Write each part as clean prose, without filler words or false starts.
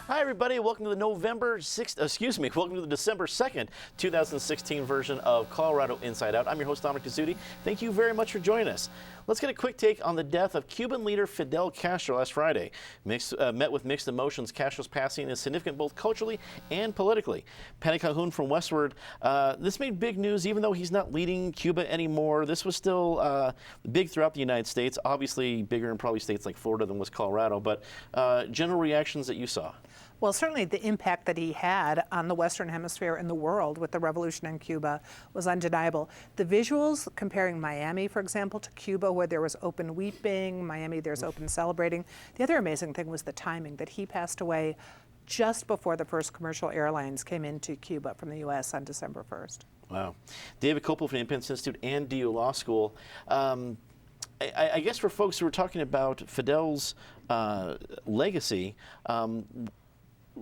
Hi, everybody. Welcome to the welcome to the December 2nd, 2016 version of Colorado Inside Out. I'm your host, Dominic Dezzutti. Thank you very much for joining us. Let's get a quick take on the death of Cuban leader Fidel Castro last Friday. Met with mixed emotions. Castro's passing is significant both culturally and politically. Penny Calhoun from Westward, this made big news even though he's not leading Cuba anymore. This was still big throughout the United States, obviously bigger in probably states like Florida than was Colorado, but general reactions that you saw. Well, certainly the impact that he had on the Western Hemisphere and the world with the revolution in Cuba was undeniable. The visuals comparing Miami, for example, to Cuba, where there was open weeping, Miami, there's open celebrating. The other amazing thing was the timing, that he passed away just before the first commercial airlines came into Cuba from the U.S. on December 1st. Wow. David Kopel from the Independence Institute and DU Law School. I guess for folks who are talking about Fidel's legacy,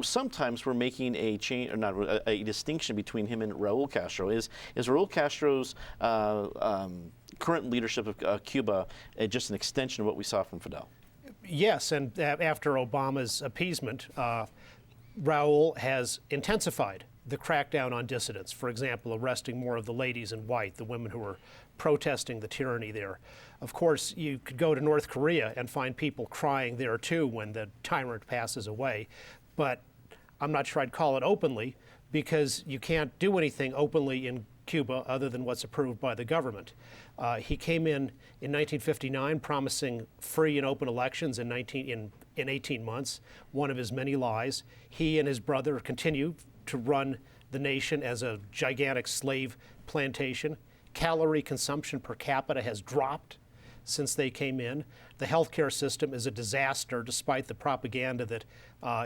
sometimes we're making a change, or not a distinction between him and Raul Castro. Is Raul Castro's current leadership of Cuba just an extension of what we saw from Fidel? Yes, and after Obama's appeasement, Raul has intensified the crackdown on dissidents. For example, arresting more of the ladies in white, the women who were protesting the tyranny there. Of course, you could go to North Korea and find people crying there too when the tyrant passes away. But I'm not sure I'd call it openly, because you can't do anything openly in Cuba other than what's approved by the government. He came in 1959 promising free and open elections in 18 months, one of his many lies. He and his brother continue to run the nation as a gigantic slave plantation. Calorie consumption per capita has dropped since they came in. The healthcare system is a disaster, despite the propaganda that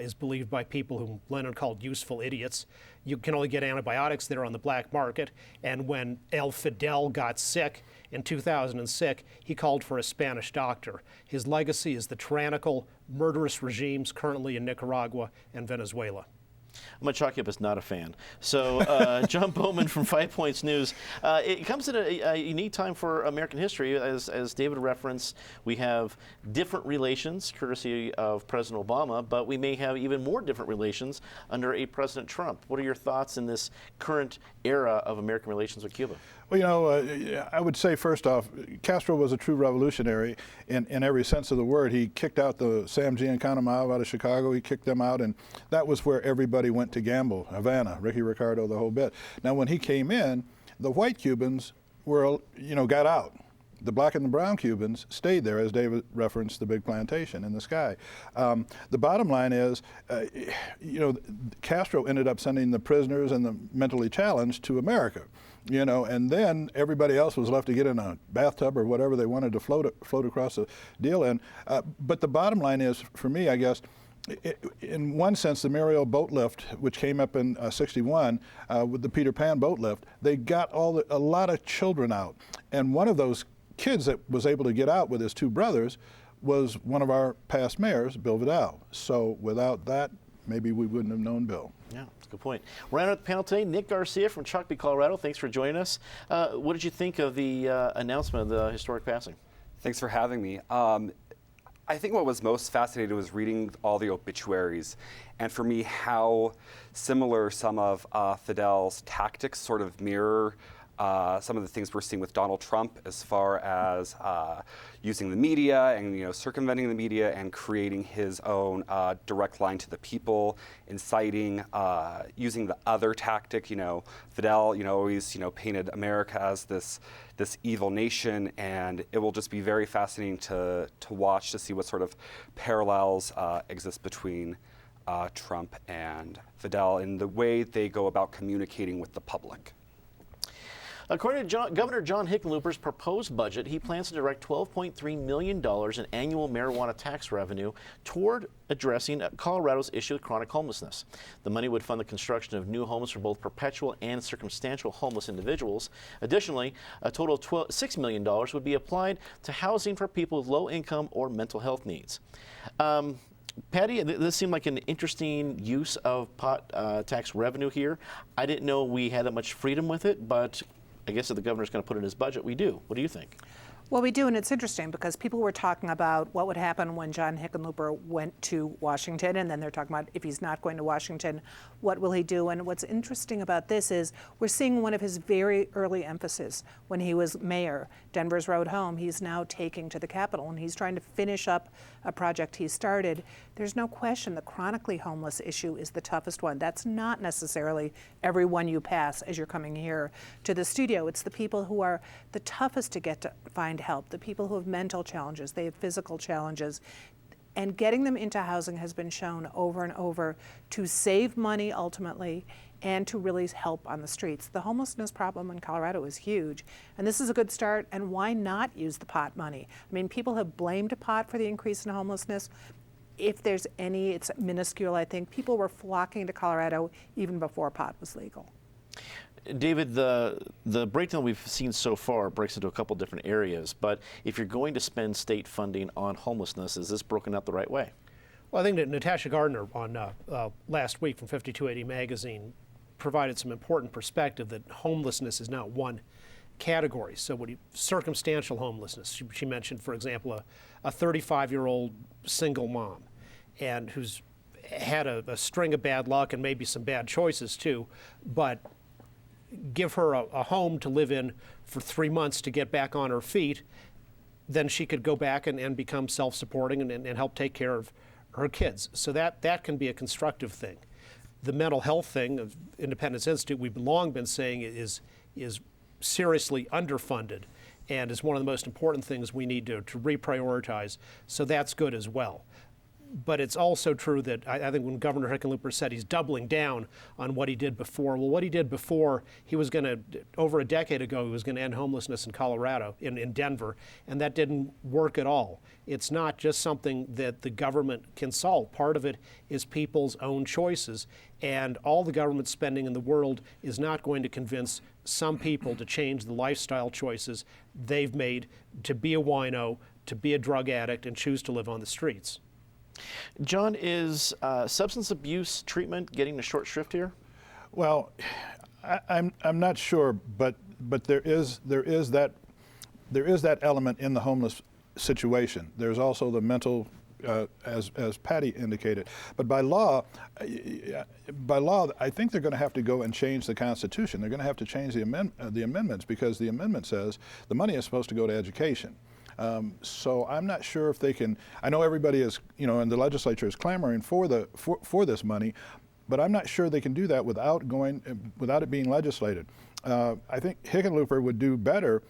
is believed by people whom Lenin called useful idiots. You can only get antibiotics there on the black market. And when El Fidel got sick in 2006, he called for a Spanish doctor. His legacy is the tyrannical, murderous regimes currently in Nicaragua and Venezuela. I'm going to chalk you up as not a fan. So, John Bowman from 5 Points News. It comes at a unique time for American history. As David referenced, we have different relations, courtesy of President Obama, but we may have even more different relations under a President Trump. What are your thoughts in this current era of American relations with Cuba? Well, you know, I would say first off, Castro was a true revolutionary in every sense of the word. He kicked out the Sam Giancana out of Chicago. He kicked them out, and that was where everybody went to gamble. Havana, Ricky Ricardo, the whole bit. Now, when he came in, the white Cubans were, got out. The black and the brown Cubans stayed there, as David referenced the big plantation in the sky. The bottom line is, Castro ended up sending the prisoners and the mentally challenged to America. And then everybody else was left to get in a bathtub or whatever they wanted to float across the deal in. But the bottom line is, for me, I guess, in one sense, the Muriel boat lift, which came up in '61 with the Peter Pan boat lift, they got a lot of children out. And one of those kids that was able to get out with his two brothers was one of our past mayors, Bill Vidal. So without that, maybe we wouldn't have known Bill. Yeah, that's a good point. Round out the panel today, Nick Garcia from Chalkby, Colorado. Thanks for joining us. What did you think of the announcement of the historic passing? Thanks for having me. I think what was most fascinating was reading all the obituaries, and for me, how similar some of Fidel's tactics sort of mirror some of the things we're seeing with Donald Trump, as far as using the media and circumventing the media and creating his own direct line to the people, inciting, using the other tactic. Fidel, always painted America as this evil nation, and it will just be very fascinating to watch, to see what sort of parallels exist between Trump and Fidel in the way they go about communicating with the public. According to Governor John Hickenlooper's proposed budget, he plans to direct $12.3 million in annual marijuana tax revenue toward addressing Colorado's issue with chronic homelessness. The money would fund the construction of new homes for both perpetual and circumstantial homeless individuals. Additionally, a total of $6 million would be applied to housing for people with low income or mental health needs. Patty, this seemed like an interesting use of pot tax revenue here. I didn't know we had that much freedom with it, but I guess if the governor's going to put it in his budget, we do. What do you think? Well, we do, and it's interesting because people were talking about what would happen when John Hickenlooper went to Washington, and then they're talking about if he's not going to Washington, what will he do? And what's interesting about this is we're seeing one of his very early emphasis when he was mayor, Denver's Road Home. He's now taking to the Capitol, and he's trying to finish up a project he started. There's no question the chronically homeless issue is the toughest one. That's not necessarily everyone you pass as you're coming here to the studio. It's the people who are the toughest to get to find help, the people who have mental challenges, they have physical challenges. And getting them into housing has been shown over and over to save money ultimately and to really help on the streets. The homelessness problem in Colorado is huge, and this is a good start, and why not use the pot money? I mean, people have blamed pot for the increase in homelessness. If there's any, it's minuscule, I think. People were flocking to Colorado even before pot was legal. David, the breakdown we've seen so far breaks into a couple different areas, but if you're going to spend state funding on homelessness, is this broken up the right way? Well, I think that Natasha Gardner on last week from 5280 magazine provided some important perspective that homelessness is not one category. So circumstantial homelessness, she mentioned, for example, a 35-year-old single mom and who's had a string of bad luck and maybe some bad choices too, but give her a home to live in for 3 months to get back on her feet, then she could go back and become self-supporting and help take care of her kids. So that can be a constructive thing. The mental health thing of Independence Institute, we've long been saying is seriously underfunded and is one of the most important things we need to reprioritize. So that's good as well. But it's also true that I think when Governor Hickenlooper said he's doubling down on what he did before, well, what he did before, he was going to, over a decade ago, he was going to end homelessness in Colorado, in Denver, and that didn't work at all. It's not just something that the government can solve. Part of it is people's own choices, and all the government spending in the world is not going to convince some people to change the lifestyle choices they've made to be a wino, to be a drug addict, and choose to live on the streets. John, is substance abuse treatment getting a short shrift here? Well, I'm not sure, but there is that element in the homeless situation. There's also the mental, as Patty indicated. But by law, I think they're going to have to go and change the Constitution. They're going to have to change the amendments, because the amendment says the money is supposed to go to education. So I'm not sure if they can. I know everybody is, and the legislature is clamoring for this money, but I'm not sure they can do that without it being legislated. I think Hickenlooper would do better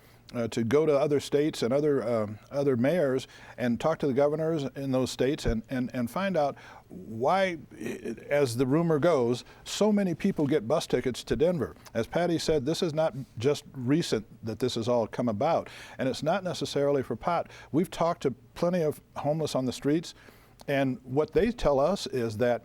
to go to other states and other mayors and talk to the governors in those states and find out why, as the rumor goes, so many people get bus tickets to Denver. As Patty said, this is not just recent that this has all come about, and it's not necessarily for pot. We've talked to plenty of homeless on the streets, and what they tell us is that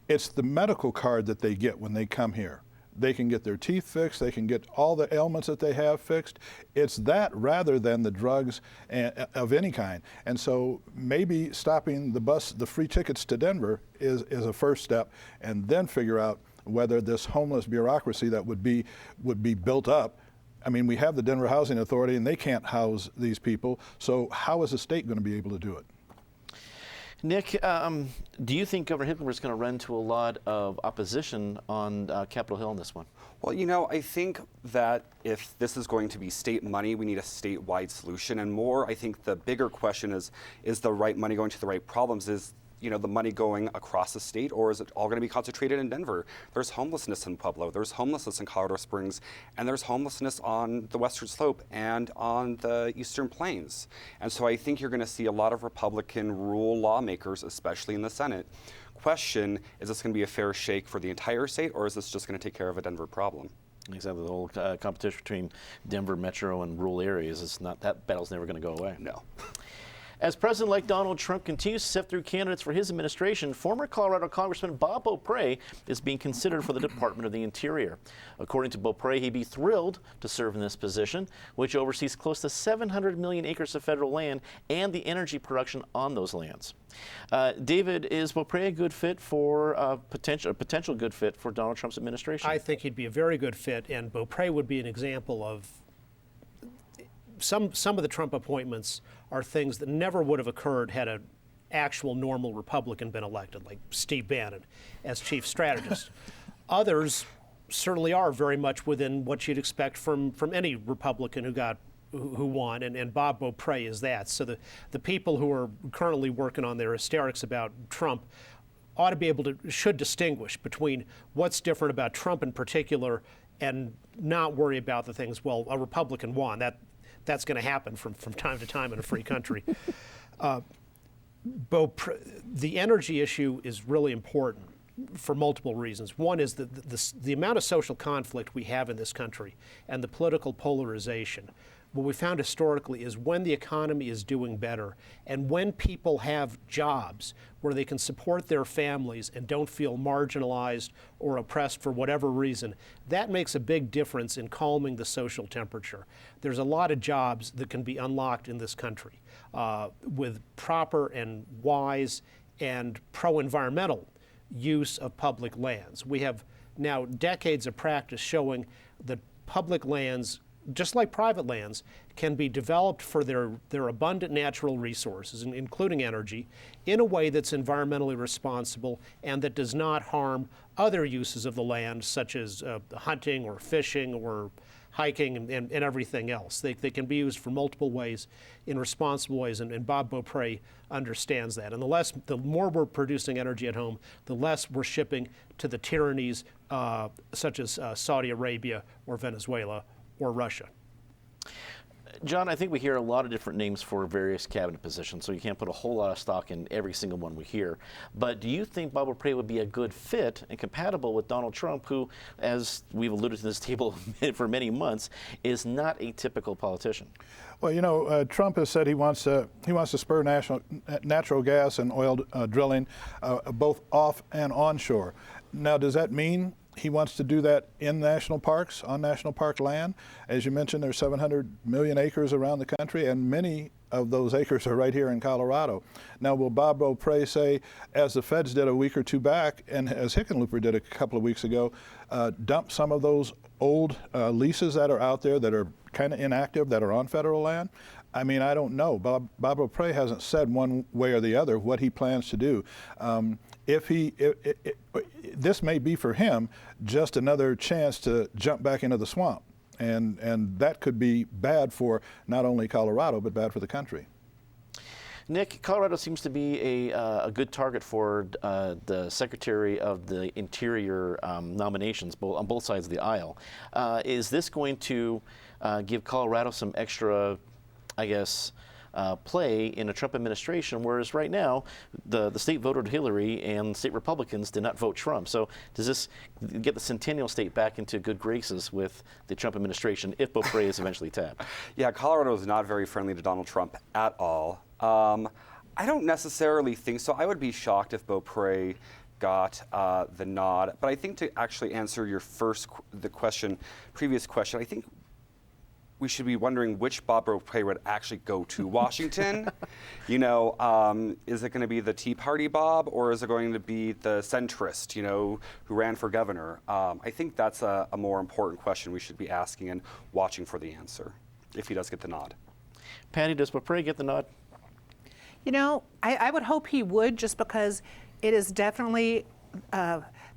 it's the medical card that they get when they come here. They can get their teeth fixed, they can get all the ailments that they have fixed. It's that rather than the drugs of any kind. And so maybe stopping the free tickets to Denver is a first step, and then figure out whether this homeless bureaucracy that would be built up. I mean, we have the Denver Housing Authority and they can't house these people, so how is the state going to be able to do it? Nick, do you think Governor Hickenlooper is going to run into a lot of opposition on Capitol Hill on this one? Well, I think that if this is going to be state money, we need a statewide solution. And more, I think the bigger question is the right money going to the right problems? Is the money going across the state, or is it all going to be concentrated in Denver? There's homelessness in Pueblo, there's homelessness in Colorado Springs, and there's homelessness on the Western Slope and on the Eastern Plains. And so I think you're going to see a lot of Republican rural lawmakers, especially in the Senate, question, is this going to be a fair shake for the entire state, or is this just going to take care of a Denver problem? Exactly, the whole competition between Denver metro and rural areas is not, that battle's never going to go away. No. As President-elect Donald Trump continues to sift through candidates for his administration, former Colorado Congressman Bob Beaupre is being considered for the Department of the Interior. According to Beaupre, he'd be thrilled to serve in this position, which oversees close to 700 million acres of federal land and the energy production on those lands. David, is Beaupre a good fit for a potential good fit for Donald Trump's administration? I think he'd be a very good fit, and Beaupre would be an example of some of the Trump appointments are things that never would have occurred had an actual normal Republican been elected, like Steve Bannon as chief strategist. Others certainly are very much within what you'd expect from any Republican who won, and Bob Beaupre is that. So the people who are currently working on their hysterics about Trump ought to be able to, should distinguish between what's different about Trump in particular and not worry about the things, well, a Republican won. That's going to happen from time to time in a free country. The energy issue is really important for multiple reasons. One is the amount of social conflict we have in this country and the political polarization. What we found historically is when the economy is doing better and when people have jobs where they can support their families and don't feel marginalized or oppressed for whatever reason, that makes a big difference in calming the social temperature. There's a lot of jobs that can be unlocked in this country with proper and wise and pro-environmental use of public lands. We have now decades of practice showing that public lands, just like private lands, can be developed for their abundant natural resources, including energy, in a way that's environmentally responsible and that does not harm other uses of the land, such as hunting or fishing or hiking and everything else. They can be used for multiple ways, in responsible ways, and Bob Beaupre understands that. And the more we're producing energy at home, the less we're shipping to the tyrannies such as Saudi Arabia or Venezuela or Russia. John, I think we hear a lot of different names for various cabinet positions, so you can't put a whole lot of stock in every single one we hear. But do you think Bob Beaupre would be a good fit and compatible with Donald Trump, who, as we've alluded to this table for many months, is not a typical politician? Well, you know, Trump has said he wants to spur natural gas and oil drilling, both off and onshore. Now, does that mean he wants to do that in national parks, on national park land? As you mentioned, there's 700 million acres around the country, and many of those acres are right here in Colorado. Now, will Bob Beaupre say, as the feds did a week or two back, and as Hickenlooper did a couple of weeks ago, dump some of those old leases that are out there that are kind of inactive, that are on federal land? I mean, I don't know. Bob Beaupre hasn't said one way or the other what he plans to do. This may be for him just another chance to jump back into the swamp, and that could be bad for not only Colorado but bad for the country. Nick, Colorado seems to be a good target for the Secretary of the Interior nominations on both sides of the aisle. Is this going to give Colorado some extra, I guess, play in a Trump administration, whereas right now the state voted Hillary and state Republicans did not vote Trump? So does this get the Centennial State back into good graces with the Trump administration if Beaupre is eventually tapped? Yeah, Colorado is not very friendly to Donald Trump at all. I don't necessarily think so. I would be shocked if Beaupre got the nod. But I think to actually answer your previous question, I think we should be wondering which Bob Beaupre would actually go to Washington. You know, is it going to be the Tea Party Bob, or is it going to be the centrist, you know, who ran for governor? I think that's a more important question we should be asking and watching for the answer, if he does get the nod. Patty, does Beaupre get the nod? You know, I would hope he would, just because it is definitely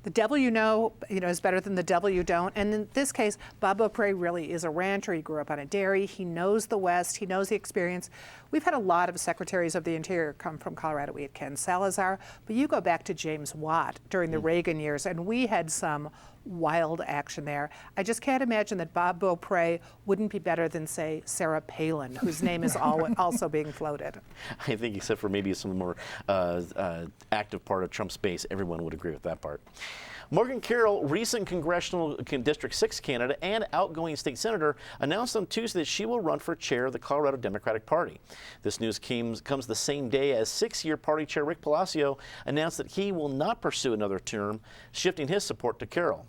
the devil you know is better than the devil you don't. And in this case, Bob Beaupre really is a rancher. He grew up on a dairy. He knows the West. He knows the experience. We've had a lot of secretaries of the Interior come from Colorado. We had Ken Salazar, but you go back to James Watt during the Reagan years, and we had some wild action there. I just can't imagine that Bob Beaupre wouldn't be better than, say, Sarah Palin, whose name is also being floated. I think except for maybe some more active part of Trump's base, everyone would agree with that part. Morgan Carroll, recent congressional District 6 candidate and outgoing state senator, announced on Tuesday that she will run for chair of the Colorado Democratic Party. This news comes the same day as six-year party chair Rick Palacio announced that he will not pursue another term, shifting his support to Carroll.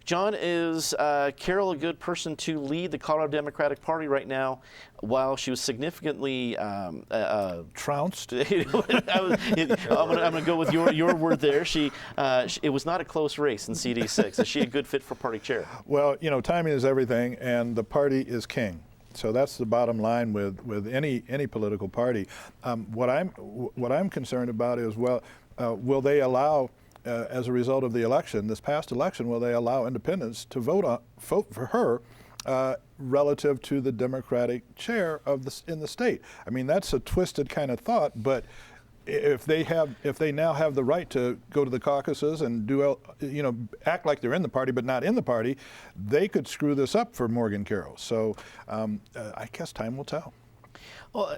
John, is Carroll a good person to lead the Colorado Democratic Party right now while she was significantly trounced? I'm going to go with your word there. It was not a close race in CD6. Is she a good fit for party chair? Well, timing is everything, and the party is king. So that's the bottom line with any political party. What I'm concerned about is, will they allow, as a result of the election, this past election, will they allow independents to vote for her relative to the Democratic chair in the state? I mean, that's a twisted kind of thought, but if they now have the right to go to the caucuses and act like they're in the party but not in the party, they could screw this up for Morgan Carroll. So I guess time will tell. Well,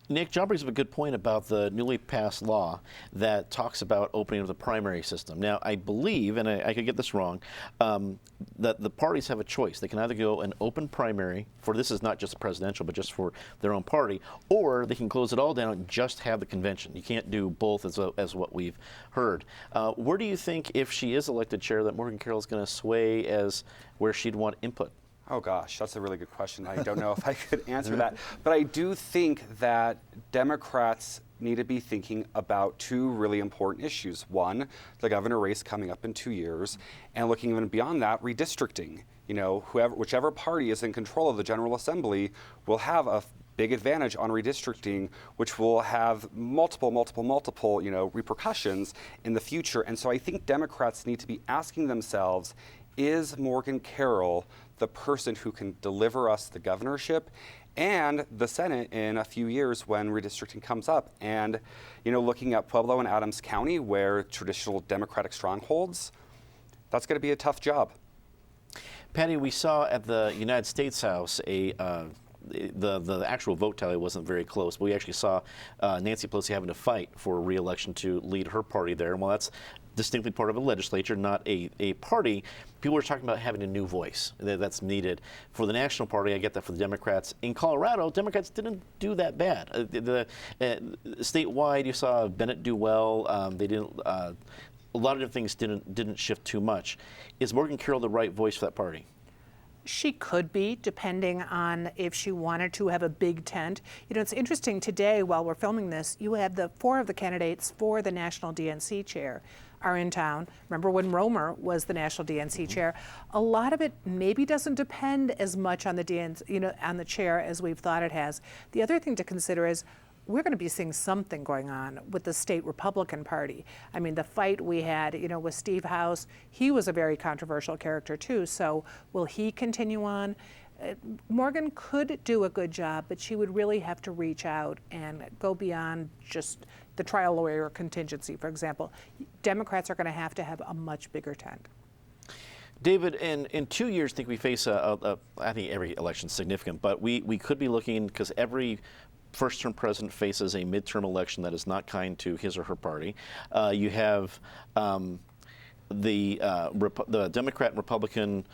Nick, John brings up a good point about the newly passed law that talks about opening of the primary system. Now, I believe, and I could get this wrong, that the parties have a choice. They can either go an open primary for, this is not just presidential, but just for their own party, or they can close it all down and just have the convention. You can't do both, as what we've heard. Where do you think, if she is elected chair, that Morgan Carroll is going to sway as where she'd want input? Oh gosh, that's a really good question. I don't know if I could answer that. But I do think that Democrats need to be thinking about two really important issues. One, the governor race coming up in 2 years, and looking even beyond that, redistricting. Whichever party is in control of the General Assembly will have a big advantage on redistricting, which will have multiple repercussions in the future. And so I think Democrats need to be asking themselves, is Morgan Carroll the person who can deliver us the governorship and the Senate in a few years when redistricting comes up? And, looking at Pueblo and Adams County, where traditional Democratic strongholds, that's going to be a tough job. Patty, we saw at the United States House the actual vote tally wasn't very close, but we actually saw Nancy Pelosi having to fight for re-election to lead her party there. And while that's distinctly part of a legislature, not a party, people are talking about having a new voice that's needed. For the National Party, I get that for the Democrats. In Colorado, Democrats didn't do that bad. Statewide, you saw Bennett do well. They didn't. A lot of different things didn't shift too much. Is Morgan Carroll the right voice for that party? She could be, depending on if she wanted to have a big tent. It's interesting today, while we're filming this, you have four of the candidates for the national DNC chair are in town. Remember when Romer was the national DNC chair? A lot of it maybe doesn't depend as much on the DNC, on the chair as we've thought it has. The other thing to consider is we're going to be seeing something going on with the state Republican Party. I mean, the fight we had, with Steve House, he was a very controversial character too. So will he continue on? Morgan could do a good job, but she would really have to reach out and go beyond just the trial lawyer contingency, for example. Democrats are going to have a much bigger tent. David, in 2 years, I think we face I think every election is significant, but we could be looking, because every first-term president faces a midterm election that is not kind to his or her party. You have the Democrat and Republican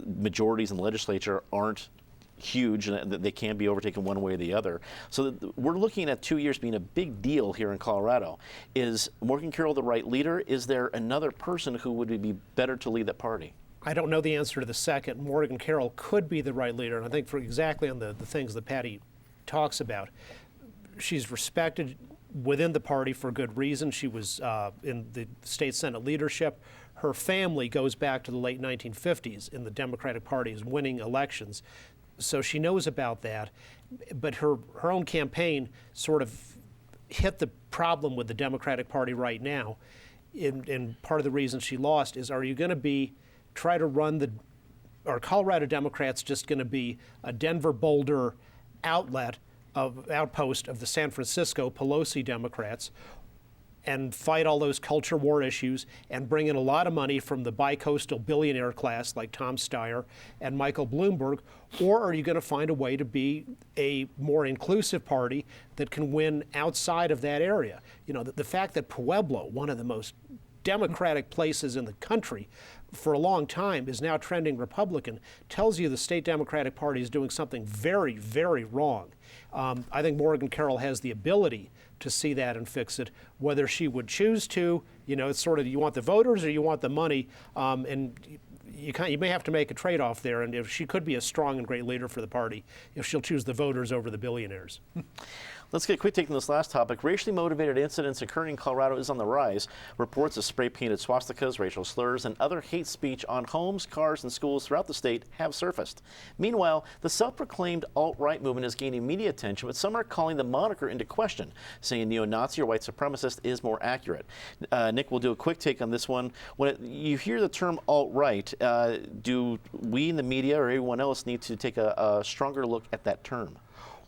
majorities in the legislature aren't huge, and they can be overtaken one way or the other. So we're looking at 2 years being a big deal here in Colorado. Is Morgan Carroll the right leader? Is there another person who would be better to lead that party? I don't know the answer to the second. Morgan Carroll could be the right leader, and I think for exactly on the things that Patty talks about. She's respected within the party for good reason. She was in the state Senate leadership. Her family goes back to the late 1950s in the Democratic Party as winning elections. So she knows about that. But her own campaign sort of hit the problem with the Democratic Party right now. And part of the reason she lost is, are you going to try to run are Colorado Democrats just going to be a Denver Boulder outpost of the San Francisco Pelosi Democrats? and fight all those culture war issues and bring in a lot of money from the bi-coastal billionaire class like Tom Steyer and Michael Bloomberg? Or are you going to find a way to be a more inclusive party that can win outside of that area? You know, the fact that Pueblo, one of the most democratic places in the country for a long time, is now trending Republican, tells you the state Democratic Party is doing something very, very wrong. I think Morgan Carroll has the ability to see that and fix it. Whether she would choose to, you know, it's sort of, you want the voters or you want the money, and you may have to make a trade-off there. And if she could be a strong and great leader for the party, if she'll choose the voters over the billionaires. Let's get a quick take on this last topic. Racially motivated incidents occurring in Colorado is on the rise. Reports of spray-painted swastikas, racial slurs, and other hate speech on homes, cars, and schools throughout the state have surfaced. Meanwhile, the self-proclaimed alt-right movement is gaining media attention, but some are calling the moniker into question, saying neo-Nazi or white supremacist is more accurate. Nick, we'll do a quick take on this one. When you hear the term alt-right, do we in the media or everyone else need to take a stronger look at that term?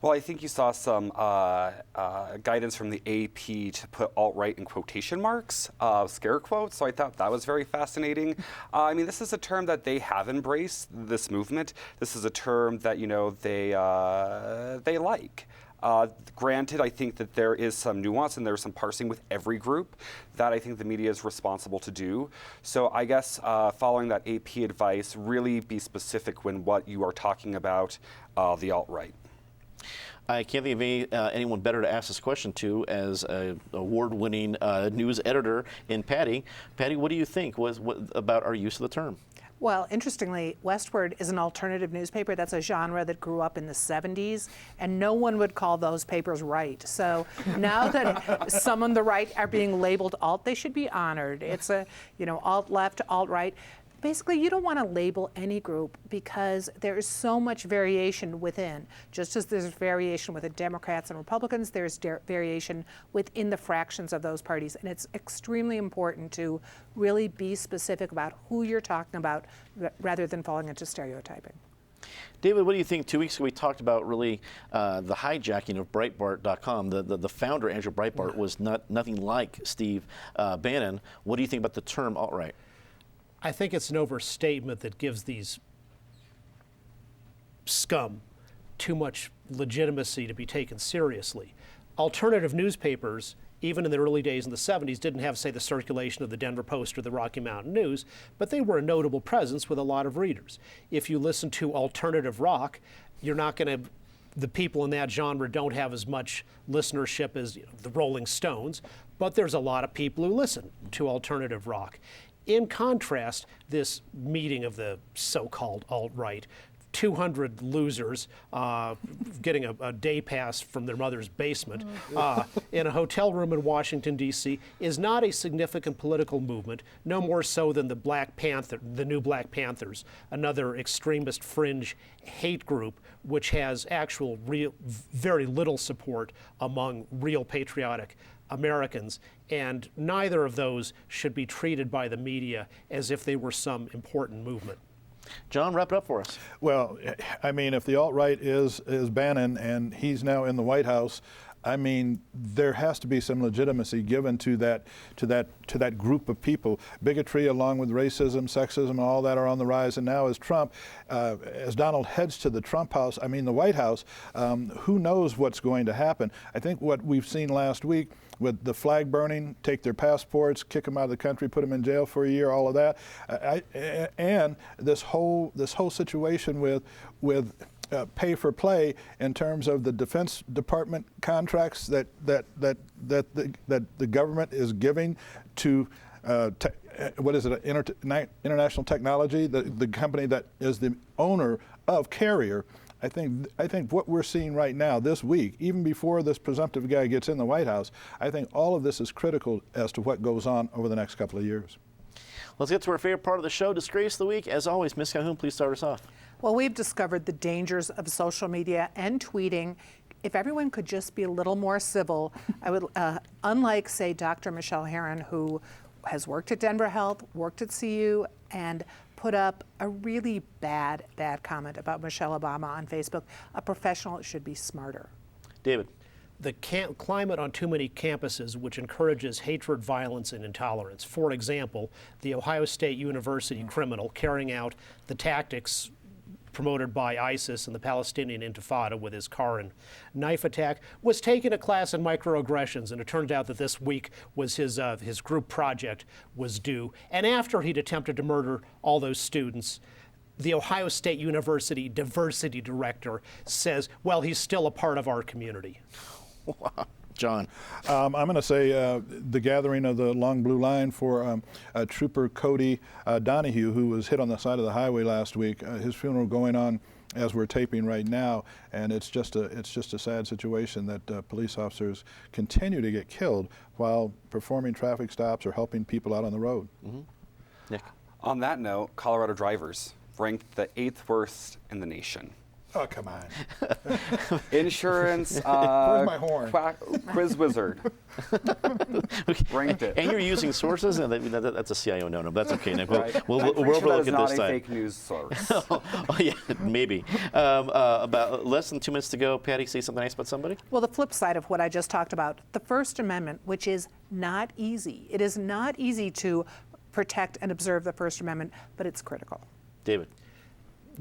Well, I think you saw some guidance from the AP to put alt-right in quotation marks, scare quotes, so I thought that was very fascinating. I mean, this is a term that they have embraced, this movement. This is a term that, you know, they like. Granted, I think that there is some nuance and there's some parsing with every group that I think the media is responsible to do. So I guess following that AP advice, really be specific when what you are talking about the alt-right. I can't think of anyone better to ask this question to as an award-winning news editor in Patty. Patty, what do you think about our use of the term? Well, interestingly, Westward is an alternative newspaper. That's a genre that grew up in the 70s, and no one would call those papers right. So now that some on the right are being labeled alt, they should be honored. It's a, you know, alt-left, alt-right. Basically, you don't want to label any group because there is so much variation within. Just as there's variation within Democrats and Republicans, there's variation within the fractions of those parties. And it's extremely important to really be specific about who you're talking about rather than falling into stereotyping. David, what do you think? 2 weeks ago, we talked about really the hijacking of Breitbart.com. The founder, Andrew Breitbart, was nothing like Steve Bannon. What do you think about the term alt-right? I think it's an overstatement that gives these scum too much legitimacy to be taken seriously. Alternative newspapers, even in the early days in the 70s, didn't have, say, the circulation of the Denver Post or the Rocky Mountain News, but they were a notable presence with a lot of readers. If you listen to alternative rock, you're not going to, the people in that genre don't have as much listenership as, you know, the Rolling Stones, but there's a lot of people who listen to alternative rock. In contrast, this meeting of the so-called alt-right, 200 losers getting a day pass from their mother's basement in a hotel room in Washington, D.C., is not a significant political movement, no more so than the new Black Panthers, another extremist fringe hate group which has very little support among real patriotic Americans, and neither of those should be treated by the media as if they were some important movement. John, wrap it up for us. Well, I mean, if the alt-right is Bannon and he's now in the White House, I mean, there has to be some legitimacy given to that group of people. Bigotry, along with racism, sexism, and all that are on the rise. And now, as Donald heads to the the White House, who knows what's going to happen? I think what we've seen last week with the flag burning, take their passports, kick them out of the country, put them in jail for a year, all of that, and this whole situation with pay for play in terms of the Defense Department contracts that the government is giving to what is it, International Technology, the company that is the owner of Carrier. I think what we're seeing right now this week, even before this presumptive guy gets in the White House, I think all of this is critical as to what goes on over the next couple of years. Let's get to our favorite part of the show, Disgrace of the Week. As always, Ms. Calhoun, please start us off. Well, we've discovered the dangers of social media and tweeting. If everyone could just be a little more civil, I would, unlike, say, Dr. Michelle Herron, who has worked at Denver Health, worked at CU, and put up a really bad comment about Michelle Obama on Facebook. A professional should be smarter. David. the climate on too many campuses, which encourages hatred, violence, and intolerance. For example, the Ohio State University criminal carrying out the tactics promoted by ISIS and the Palestinian Intifada with his car and knife attack was taking a class in microaggressions, and it turned out that this week was his group project was due. And after he'd attempted to murder all those students, the Ohio State University diversity director says, well, he's still a part of our community. Wow. John. I'm going to say the gathering of the Long Blue Line for Trooper Cody Donahue, who was hit on the side of the highway last week. His funeral going on as we're taping right now, and it's just a sad situation that police officers continue to get killed while performing traffic stops or helping people out on the road. Mm-hmm. Nick. On that note, Colorado drivers ranked the 8th worst in the nation. Oh, come on. Insurance. Where's my horn? Quiz Wizard. Ranked it. And you're using sources, and that's a CIO no-no, but that's okay, Nick. Right. We'll I'm pretty sure overlook that it is this not a time. fake news source. Oh, yeah, maybe. About less than 2 minutes to go. Patty, say something nice about somebody? Well, the flip side of what I just talked about, the First Amendment, which is not easy. It is not easy to protect and observe the First Amendment, but it's critical. David.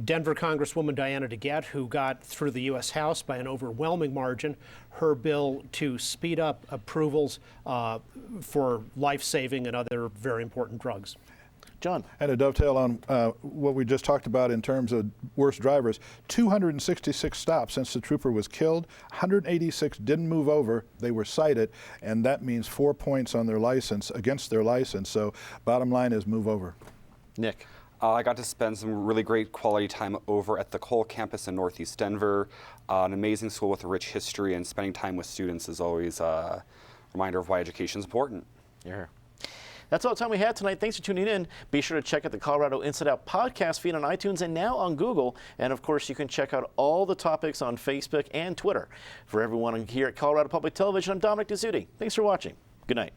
Denver Congresswoman Diana DeGette, who got through the U.S. House by an overwhelming margin her bill to speed up approvals for life-saving and other very important drugs. John. And to dovetail on what we just talked about in terms of worst drivers, 266 stops since the trooper was killed, 186 didn't move over, they were cited, and that means 4 points on their license, against their license. So bottom line is move over. Nick. I got to spend some really great quality time over at the Cole campus in Northeast Denver, an amazing school with a rich history, and spending time with students is always a reminder of why education is important. Yeah. That's all the time we had tonight. Thanks for tuning in. Be sure to check out the Colorado Inside Out podcast feed on iTunes and now on Google. And of course, you can check out all the topics on Facebook and Twitter. For everyone here at Colorado Public Television, I'm Dominic Dezzutti. Thanks for watching. Good night.